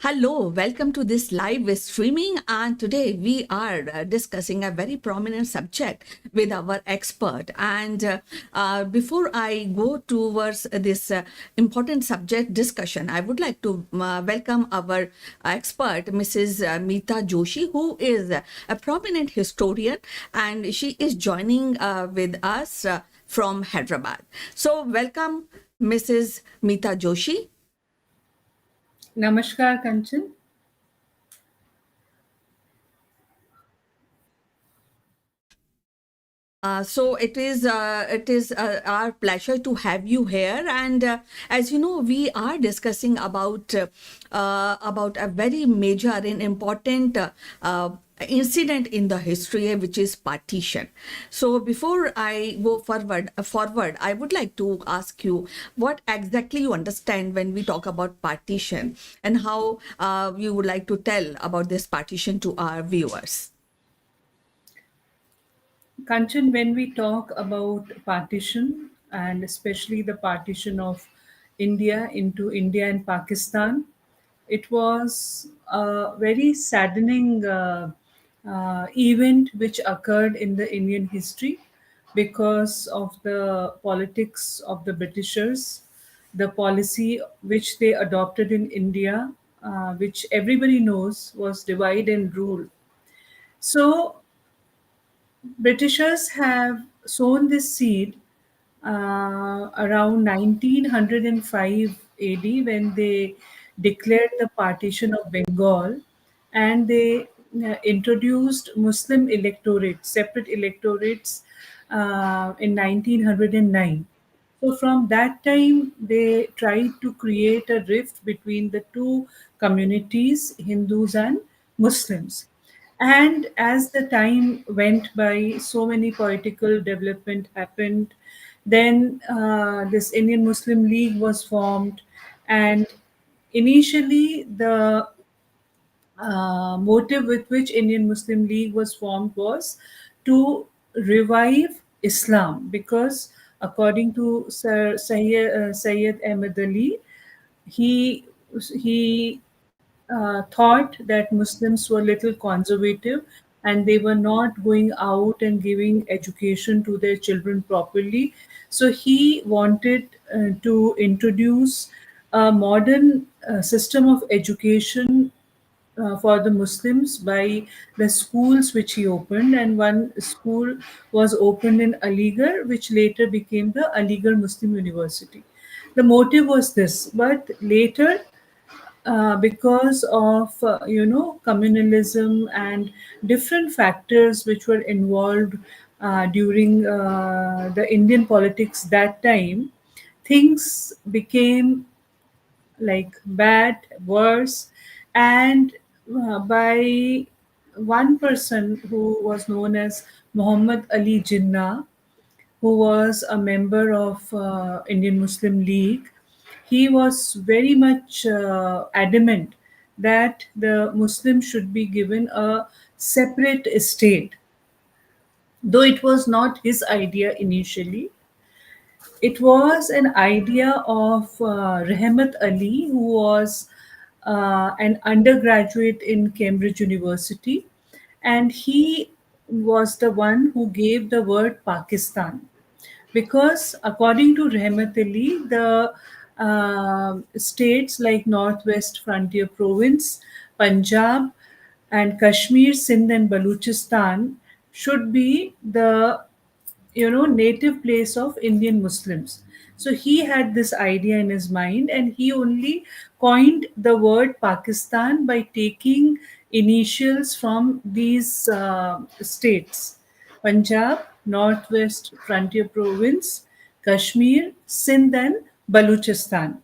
Hello, welcome to this live streaming. And today we are discussing a very prominent subject with our expert. And before I go towards this important subject discussion, I would like to welcome our expert, Mrs. Meeta Joshi, who is a prominent historian, and she is joining with us from Hyderabad. So, welcome, Mrs. Meeta Joshi. Namaskar, Kanchan. So it is our pleasure to have you here, and as you know, we are discussing about a very major and important incident in the history, which is partition. So before I go forward, I would like to ask you what exactly you understand when we talk about partition, and how you would like to tell about this partition to our viewers. Kanchan, when we talk about partition, and especially the partition of India into India and Pakistan, it was a very saddening event which occurred in the Indian history because of the politics of the Britishers, the policy which they adopted in India, which everybody knows was divide and rule. So Britishers have sown this seed around 1905 AD when they declared the partition of Bengal, and they introduced Muslim electorates, separate electorates in 1909. So from that time, they tried to create a rift between the two communities, Hindus and Muslims. And as the time went by, so many political development happened. Then this Indian Muslim League was formed, and initially the motive with which Indian Muslim League was formed was to revive Islam, because according to Sir Sayyid Ahmed Ali, he he thought that Muslims were little conservative and they were not going out and giving education to their children properly. So he wanted to introduce a modern system of education for the Muslims by the schools which he opened, and one school was opened in Aligarh, which later became the Aligarh Muslim University. The motive was this, but later because of communalism and different factors which were involved during the Indian politics that time, things became like bad, worse, and by one person who was known as Muhammad Ali Jinnah, who was a member of Indian Muslim League, he was very much adamant that the Muslims should be given a separate state. Though it was not his idea initially, it was an idea of Rahmat Ali, who was an undergraduate in Cambridge University, and he was the one who gave the word Pakistan, because according to Rahmat Ali, the states like Northwest Frontier Province, Punjab, and Kashmir, Sindh, and Baluchistan should be the native place of Indian Muslims. So he had this idea in his mind, and he only coined the word Pakistan by taking initials from these states: Punjab, Northwest Frontier Province, Kashmir, Sindh, and Baluchistan.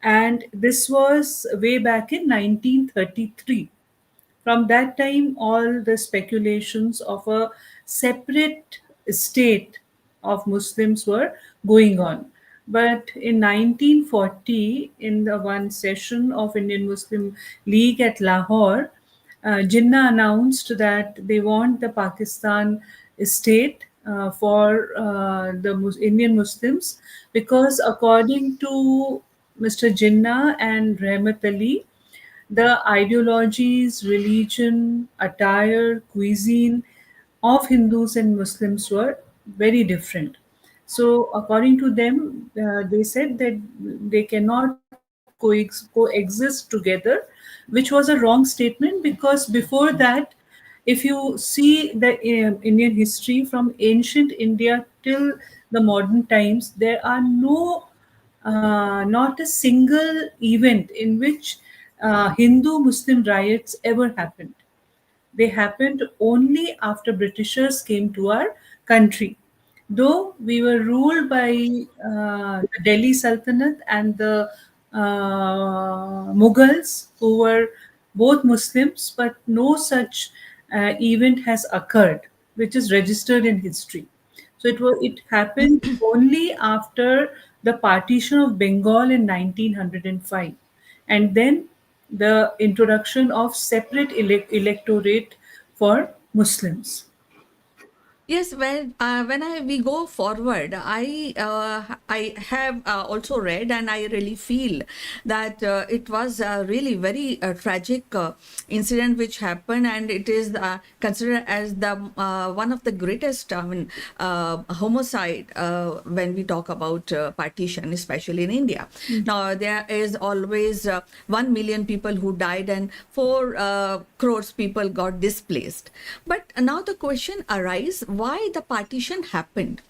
And this was way back in 1933. From that time, all the speculations of a separate state of Muslims were going on. But in 1940, in the one session of Indian Muslim League at Lahore, Jinnah announced that they want the Pakistan state for the Indian Muslims, because according to Mr. Jinnah and Rahmat Ali, the ideologies, religion, attire, cuisine of Hindus and Muslims were very different. So, according to them, they said that they cannot coexist together, which was a wrong statement because before that, if you see the Indian history from ancient India till the modern times, there are not a single event in which Hindu Muslim riots ever happened. They happened only after Britishers came to our country. Though we were ruled by the Delhi Sultanate and the Mughals, who were both Muslims, but no such event has occurred, which is registered in history. So it happened only after the partition of Bengal in 1905, and then the introduction of separate electorate for Muslims. Yes, when we go forward, I have also read, and I really feel that it was a really very tragic incident which happened, and it is considered as the one of the greatest homicide when we talk about partition, especially in India. Now there is always 1 million people who died, and 4 crores people got displaced. But now the question arises: why the partition happened?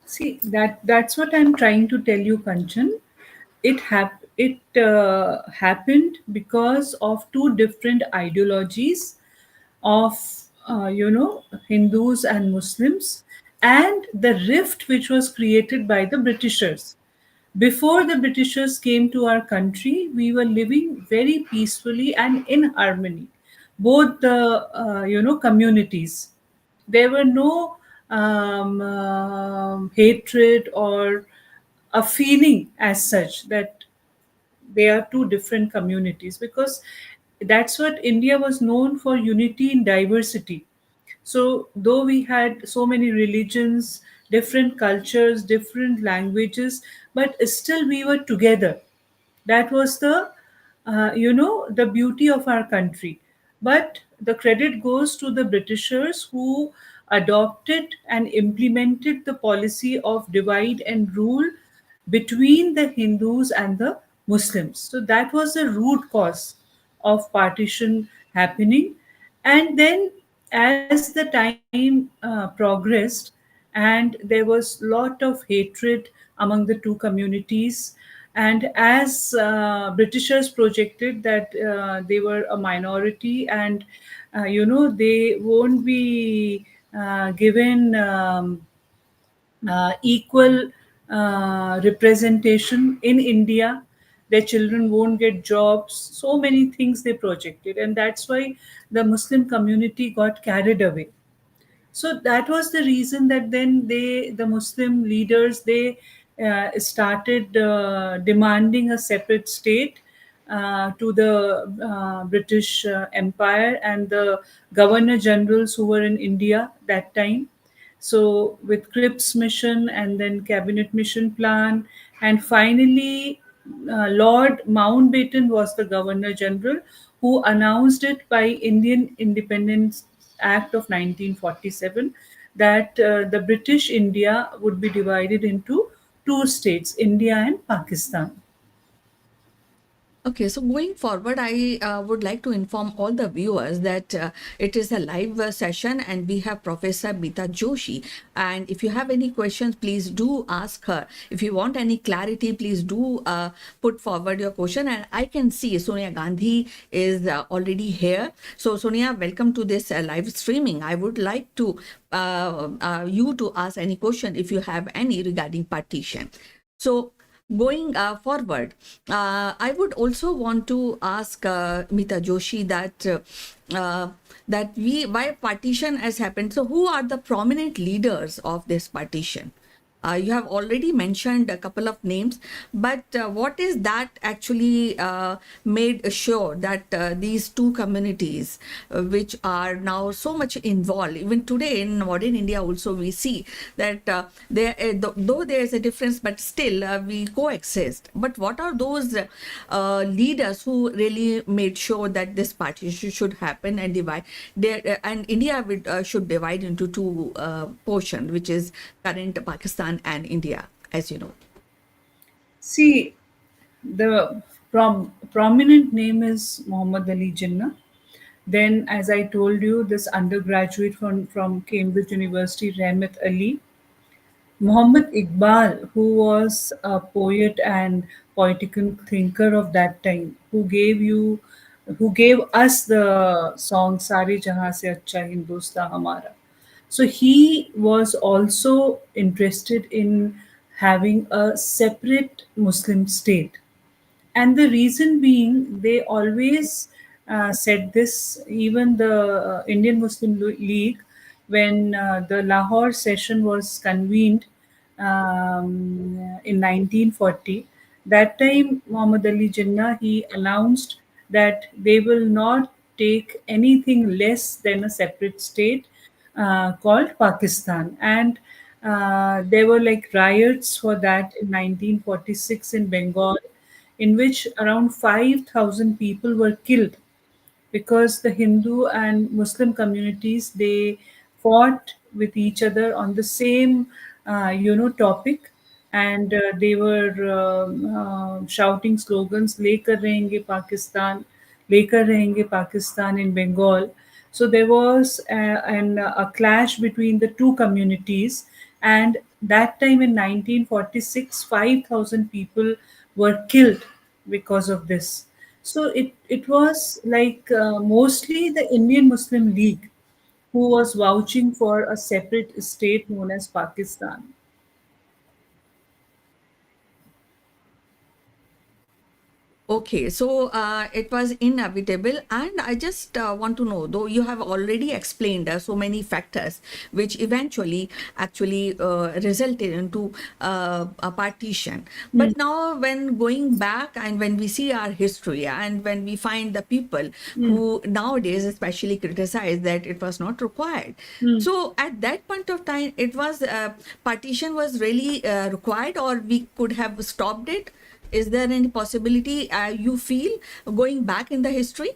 See, that's what I'm trying to tell you, Kanchan. It happened because of two different ideologies of Hindus and Muslims, and the rift which was created by the Britishers. Before the Britishers came to our country, we were living very peacefully and in harmony, both the communities. There were no hatred or a feeling as such that they are two different communities, because that's what India was known for, unity in diversity. So, though we had so many religions, different cultures, different languages, but still we were together. That was the beauty of our country. But the credit goes to the Britishers, who adopted and implemented the policy of divide and rule between the Hindus and the Muslims. So that was the root cause of partition happening. And then, as the time progressed, and there was lot of hatred among the two communities, and as Britishers projected that they were a minority, and they won't be given equal representation in India. Their children won't get jobs. So many things they projected, and that's why the Muslim community got carried away. So that was the reason that then the Muslim leaders, they started demanding a separate state to the British Empire and the governor generals who were in India that time. So with Cripps mission and then cabinet mission plan, and finally Lord Mountbatten was the governor general, who announced it by Indian Independence Act of 1947, that the British India would be divided into two states, India and Pakistan. Okay, so going forward, I would like to inform all the viewers that it is a live session and we have Professor Meeta Joshi. And if you have any questions, please do ask her. If you want any clarity, please do put forward your question. And I can see Sonia Gandhi is already here. So Sonia, welcome to this live streaming. I would like to you to ask any question if you have any regarding partition. So going forward, I would also want to ask Meeta Joshi that why partition has happened. So, who are the prominent leaders of this partition? You have already mentioned a couple of names, but what is that actually made sure that these two communities, which are now so much involved, even today in modern India, also we see that though there is a difference, but still we coexist. But what are those leaders who really made sure that this partition should happen and divide? And India should divide into two portions, which is current Pakistan and India, as you know. See, the prominent name is Muhammad Ali Jinnah. Then, as I told you, this undergraduate from Cambridge University, Rahmat Ali, Muhammad Iqbal, who was a poet and political thinker of that time, who gave us the song "Sare Jahan Se Acha Hindustan Hamara." So he was also interested in having a separate Muslim state, and the reason being, they always said this. Even the Indian Muslim League, when the Lahore session was convened in 1940, that time Muhammad Ali Jinnah, he announced that they will not take anything less than a separate state called Pakistan. And there were like riots for that in 1946 in Bengal, in which around 5,000 people were killed because the Hindu and Muslim communities, they fought with each other on the same topic, and they were shouting slogans "Lekar Rahenge Pakistan, Lekar Rahenge Pakistan" in Bengal. So there was a clash between the two communities, and that time in 1946, 5,000 people were killed because of this. So it was like mostly the Indian Muslim League who was vouching for a separate state known as Pakistan. Okay, so it was inevitable, and I just want to know, though you have already explained so many factors which eventually actually resulted into a partition. Hmm. But now, when going back and when we see our history and when we find the people Hmm. who nowadays especially criticize that it was not required. Hmm. So at that point of time, it was partition was really required, or we could have stopped it. Is there any possibility you feel going back in the history?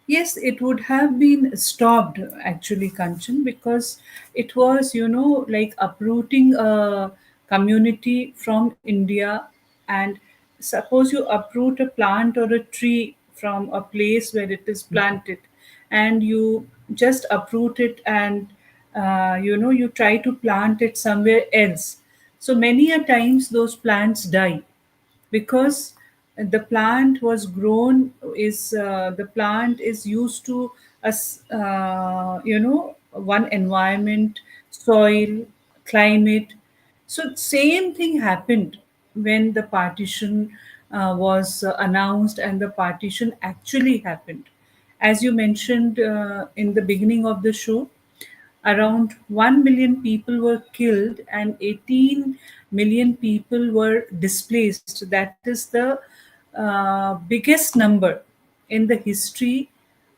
Yes, it would have been stopped actually, Kanchan, because it was, like uprooting a community from India. And suppose you uproot a plant or a tree from a place where it is planted, and you just uproot it, and you try to plant it somewhere else. So many a times those plants die because the plant is used to one environment, soil, climate. So same thing happened when the partition was announced and the partition actually happened. As you mentioned in the beginning of the show, around 1 million people were killed and 18 million people were displaced. That is the biggest number in the history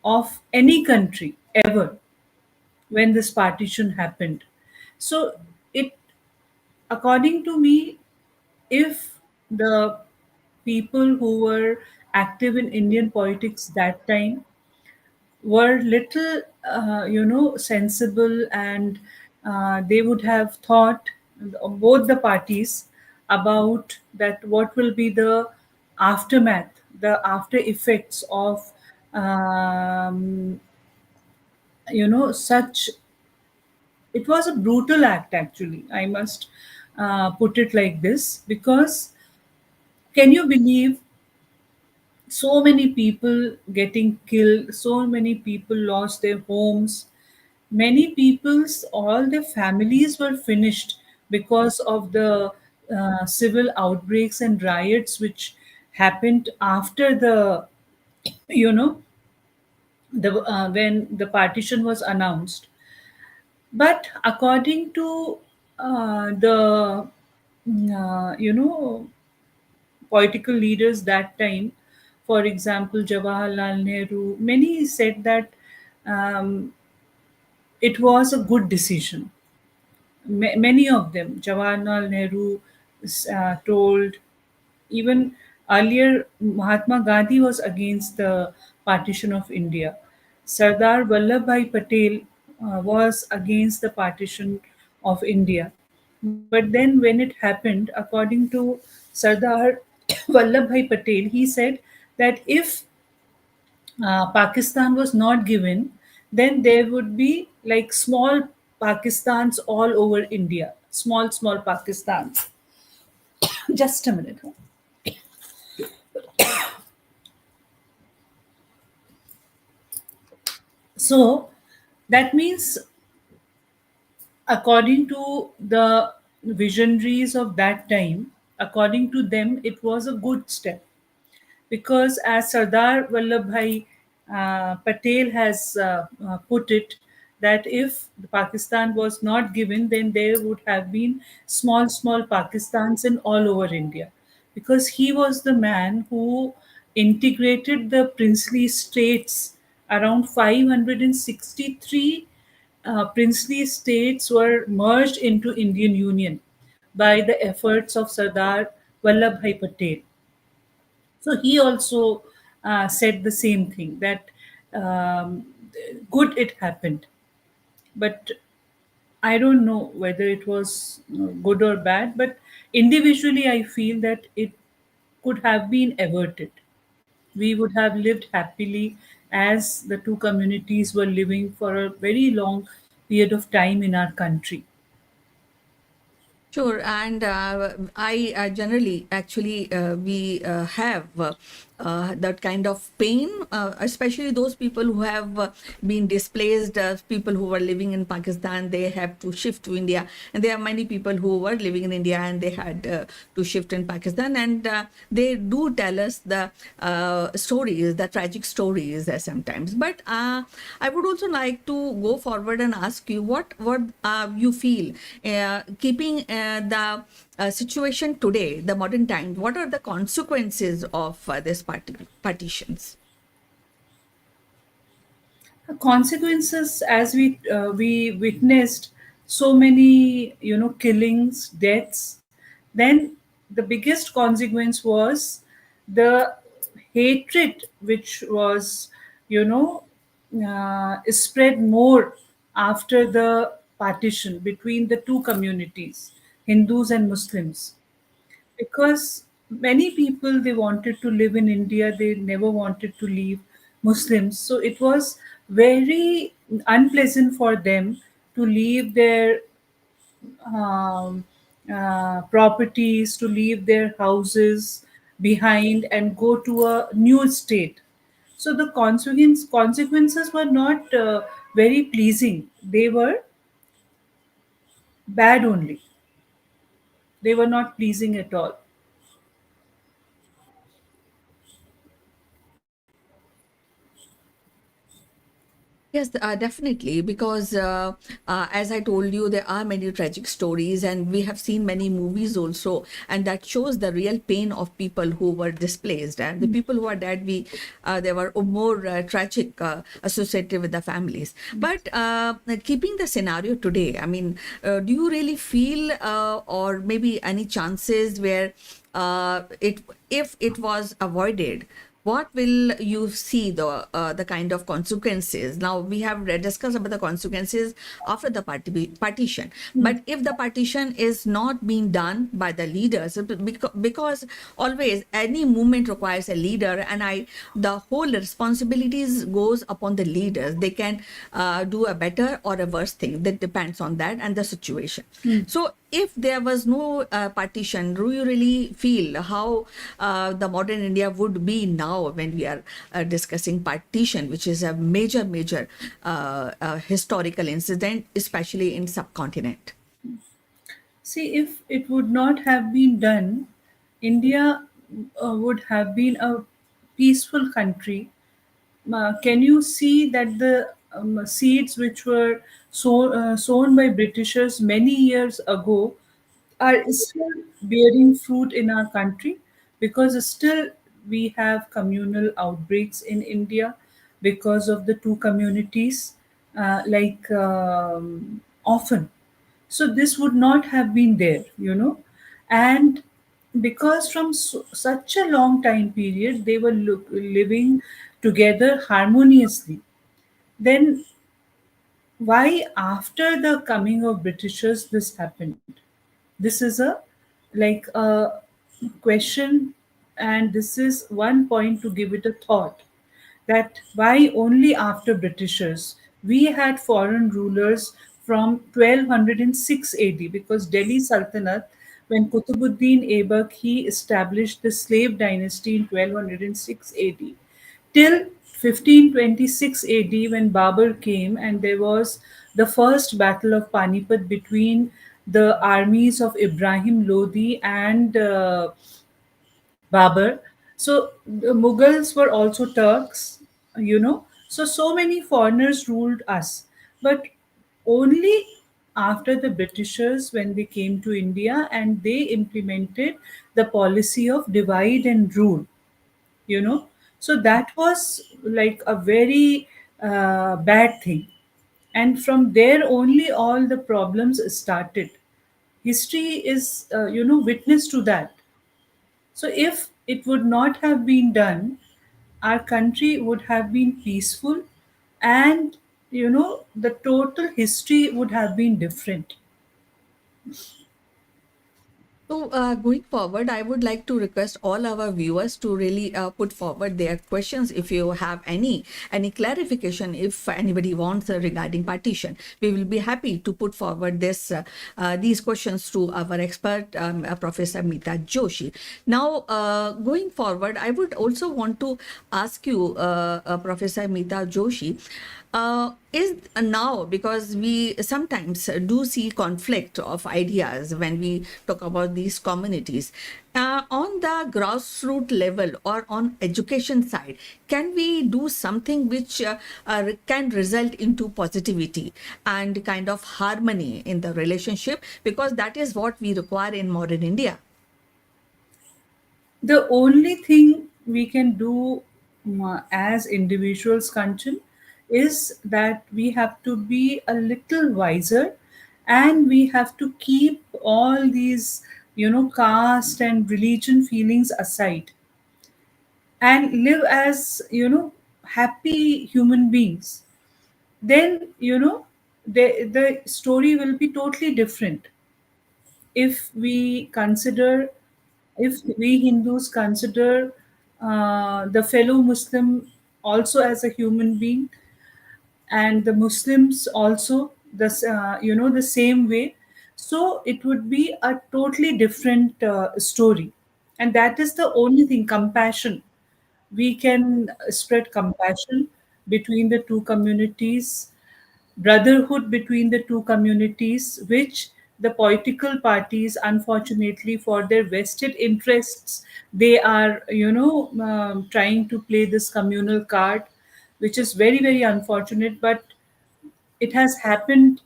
of any country ever when this partition happened. So, it, according to me, if the people who were active in Indian politics that time were little sensible, and they would have thought, both the parties, about that what will be the aftermath, the after effects of such. It was a brutal act, actually, I must put it like this, because can you believe so many people getting killed, so many people lost their homes, many people's all their families were finished because of the civil outbreaks and riots which happened after the you know when the partition was announced. But according to The political leaders that time, for example, Jawaharlal Nehru, many said that um, it was a good decision. Many of them, Jawaharlal Nehru told, even earlier, Mahatma Gandhi was against the partition of India. Sardar Vallabhbhai Patel was against the partition of India. But then, when it happened, according to Sardar Vallabhbhai Patel, he said that if Pakistan was not given, then there would be like small Pakistans all over India. Small Pakistans. Just a minute. So that means, according to the visionaries of that time, according to them, it was a good step, because as Sardar Vallabhbhai Patel has put it, that if Pakistan was not given, then there would have been small Pakistans in all over India, because he was the man who integrated the princely states. Around 563 princely states were merged into Indian Union by the efforts of Sardar Vallabhbhai Patel. So he also said the same thing, that um, good it happened, but I don't know whether it was good or bad. But individually, I feel that it could have been averted. We would have lived happily as the two communities were living for a very long period of time in our country. Sure, and I generally actually we have that kind of pain, especially those people who have been displaced, people who were living in Pakistan, they have to shift to India, and there are many people who were living in India and they had to shift in Pakistan, and they do tell us the stories, the tragic stories sometimes. But I would also like to go forward and ask you what you feel, keeping the situation today, the modern time. What are the consequences of this partitions? Consequences, as we witnessed so many killings, deaths, then the biggest consequence was the hatred which was you know spread more after the partition between the two communities, Hindus and Muslims, because many people, they wanted to live in India, they never wanted to leave Muslims. So it was very unpleasant for them to leave their um, properties, to leave their houses behind and go to a new state. So the consequences were not very pleasing, they were bad only, they were not pleasing at all. Yes, definitely. Because as I told you, there are many tragic stories, and we have seen many movies also, and that shows the real pain of people who were displaced, and the people who are dead. There were more tragic associated with the families. But keeping the scenario today, I mean, do you really feel, or maybe any chances where it if it was avoided, what will you see the kind of consequences? Now we have discussed about the consequences after the partition, but if the partition is not being done by the leaders, because always any movement requires a leader, and the whole responsibilities goes upon the leaders. They can do a better or a worse thing, that depends on that and the situation. So if there was no partition, do you really feel how the modern India would be now when we are discussing partition, which is a major historical incident, especially in subcontinent? See, if it would not have been done, India would have been a peaceful country. Can you see that the seeds which were sown by Britishers many years ago are still bearing fruit in our country, because still we have communal outbreaks in India because of the two communities, often. So this would not have been there, and because from such a long time period they were living together harmoniously, then why after the coming of Britishers this happened? This is a question, and this is one point to give it a thought, that why only after Britishers? We had foreign rulers from 1206 AD, because Delhi Sultanate, when Qutbuddin Aibak, he established the slave dynasty in 1206 AD till 1526 AD, when Babur came, and there was the first battle of Panipat between the armies of Ibrahim Lodi and Babur. So the Mughals were also Turks, So many foreigners ruled us, but only after the Britishers, when they came to India and they implemented the policy of divide and rule, you know. So that was like a very bad thing, and from there only all the problems started. History is, witness to that. So if it would not have been done, our country would have been peaceful, and the total history would have been different. So, going forward, I would like to request all our viewers to really put forward their questions. If you have any clarification, if anybody wants regarding partition, we will be happy to put forward these questions to our expert, Professor Meeta Joshi. Now, going forward, I would also want to ask you, Professor Meeta Joshi, is now, because we sometimes do see conflict of ideas when we talk about these communities, on the grassroots level or on education side, can we do something which can result into positivity and kind of harmony in the relationship, because that is what we require in modern India. The only thing we can do, as individuals, Kanchan, is that we have to be a little wiser, and we have to keep all these, caste and religion feelings aside, and live as, happy human beings. Then, the story will be totally different. If we consider, if we Hindus consider the fellow Muslim also as a human being, and the Muslims also the same way, so it would be a totally different story. And that is the only thing, compassion. We can spread compassion between the two communities, brotherhood between the two communities, which the political parties, unfortunately, for their vested interests, they are, trying to play this communal card, which is very, very unfortunate. But it has happened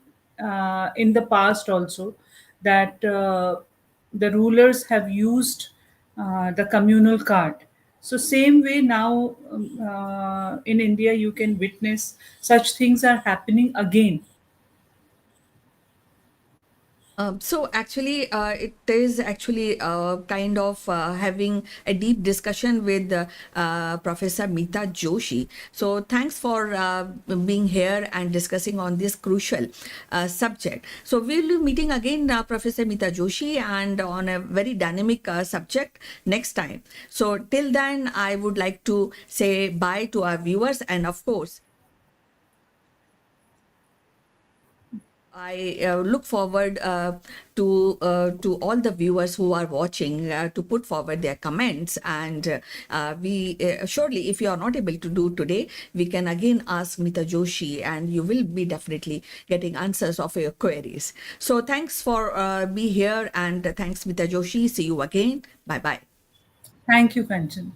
in the past also, that the rulers have used the communal card. So same way now, in India you can witness such things are happening again. So actually, it is actually kind of having a deep discussion with Professor Meeta Joshi. So thanks for being here and discussing on this crucial subject. So we'll be meeting again, Professor Meeta Joshi, and on a very dynamic subject next time. So till then, I would like to say bye to our viewers, and of course, I look forward to all the viewers who are watching to put forward their comments, and we surely, if you are not able to do today, we can again ask Meeta Joshi, and you will be definitely getting answers of your queries. So thanks for be here, and thanks Meeta Joshi. See you again. Bye bye. Thank you, Kanchan.